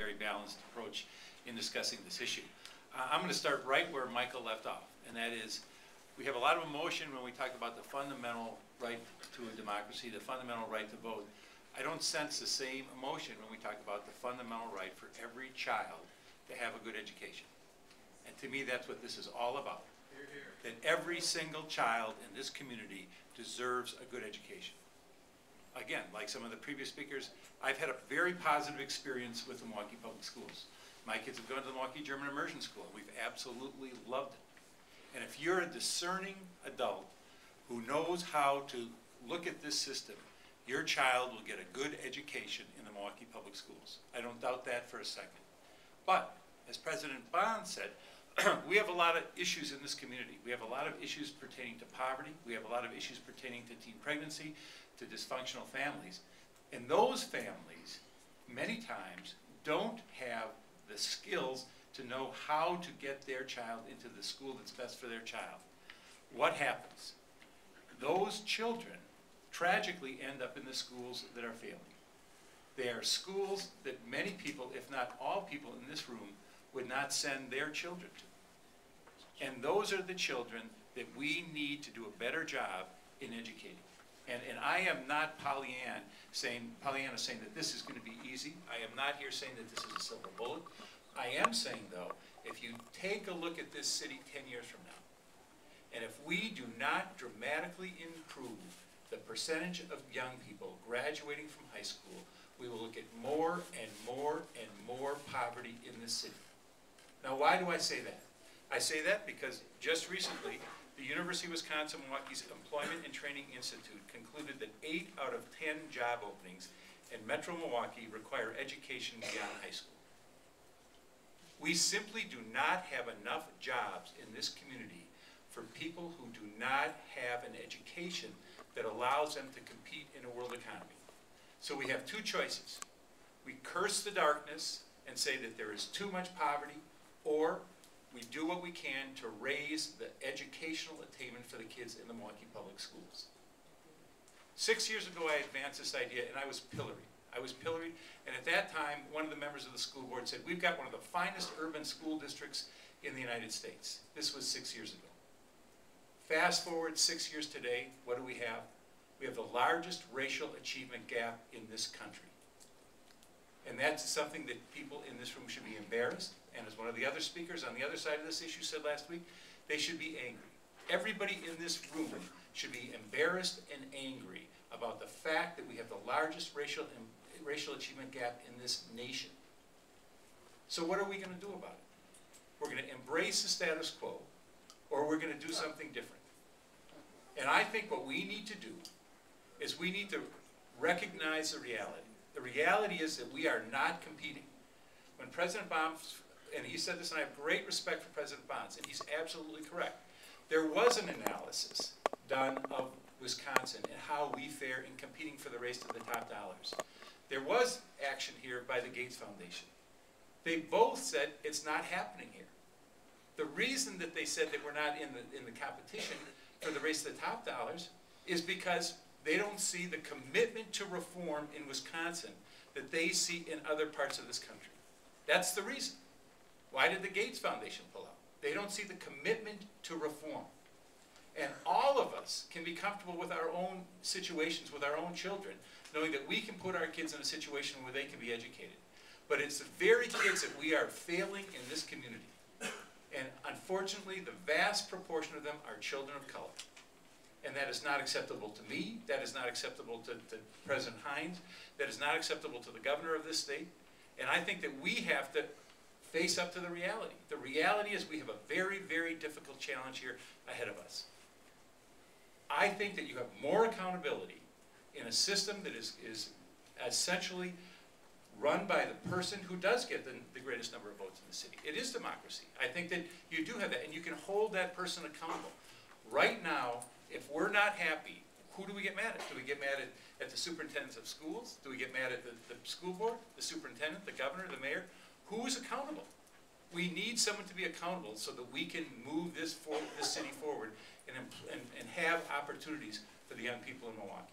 very balanced approach in discussing this issue. I'm going to start right where Michael left off, and that is we have a lot of emotion when we talk about the fundamental right to a democracy, the fundamental right to vote. I don't sense the same emotion when we talk about the fundamental right for every child to have a good education. And to me, that's what this is all about. Hear, hear. That every single child in this community deserves a good education. Again, like some of the previous speakers, I've had a very positive experience with the Milwaukee Public Schools. My kids have gone to the Milwaukee German Immersion School. We've absolutely loved it. And if you're a discerning adult who knows how to look at this system, your child will get a good education in the Milwaukee Public Schools. I don't doubt that for a second. But, as President Bond said, we have a lot of issues in this community. We have a lot of issues pertaining to poverty. We have a lot of issues pertaining to teen pregnancy, to dysfunctional families. And those families, many times, don't have the skills to know how to get their child into the school that's best for their child. What happens? Those children tragically end up in the schools that are failing. They are schools that many people, if not all people in this room, would not send their children to. And those are the children that we need to do a better job in educating. And I am not Pollyanna saying that this is going to be easy. I am not here saying that this is a silver bullet. I am saying, though, if you take a look at this city 10 years from now, and if we do not dramatically improve the percentage of young people graduating from high school, we will look at more and more and more poverty in this city. Now, why do I say that? I say that because just recently, the University of Wisconsin-Milwaukee's Employment and Training Institute concluded that 8 out of 10 job openings in Metro Milwaukee require education beyond high school. We simply do not have enough jobs in this community for people who do not have an education that allows them to compete in a world economy. So we have two choices. We curse the darkness and say that there is too much poverty, or we do what we can to raise the educational attainment for the kids in the Milwaukee Public Schools. 6 years ago, I advanced this idea, and I was pilloried. And at that time, one of the members of the school board said, we've got one of the finest urban school districts in the United States. This was 6 years ago. Fast forward 6 years today, what do we have? We have the largest racial achievement gap in this country. And that's something that people in this room should be embarrassed. And as one of the other speakers on the other side of this issue said last week, they should be angry. Everybody in this room should be embarrassed and angry about the fact that we have the largest racial achievement gap in this nation. So what are we going to do about it? We're going to embrace the status quo, or we're going to do something different. And I think what we need to do is we need to recognize the reality. The reality is that we are not competing. When President Bonds, and he said this, and I have great respect for President Bonds, and he's absolutely correct. There was an analysis done of Wisconsin and how we fare in competing for the race to the top dollars. There was action here by the Gates Foundation. They both said it's not happening here. The reason that they said that we're not in the competition for the race to the top dollars is because they don't see the commitment to reform in Wisconsin that they see in other parts of this country. That's the reason. Why did the Gates Foundation pull out? They don't see the commitment to reform. And all of us can be comfortable with our own situations, with our own children, knowing that we can put our kids in a situation where they can be educated. But it's the very kids that we are failing in this community. And unfortunately, the vast proportion of them are children of color. And that is not acceptable to me. That is not acceptable to President Hines. That is not acceptable to the governor of this state. And I think that we have to face up to the reality. The reality is we have a very, very difficult challenge here ahead of us. I think that you have more accountability in a system that is essentially run by the person who does get the greatest number of votes in the city. It is democracy. I think that you do have that, and you can hold that person accountable. Right now, if we're not happy, who do we get mad at? Do we get mad at the superintendents of schools? Do we get mad at the school board, the superintendent, the governor, the mayor? Who is accountable? We need someone to be accountable so that we can move this city forward and have opportunities for the young people in Milwaukee.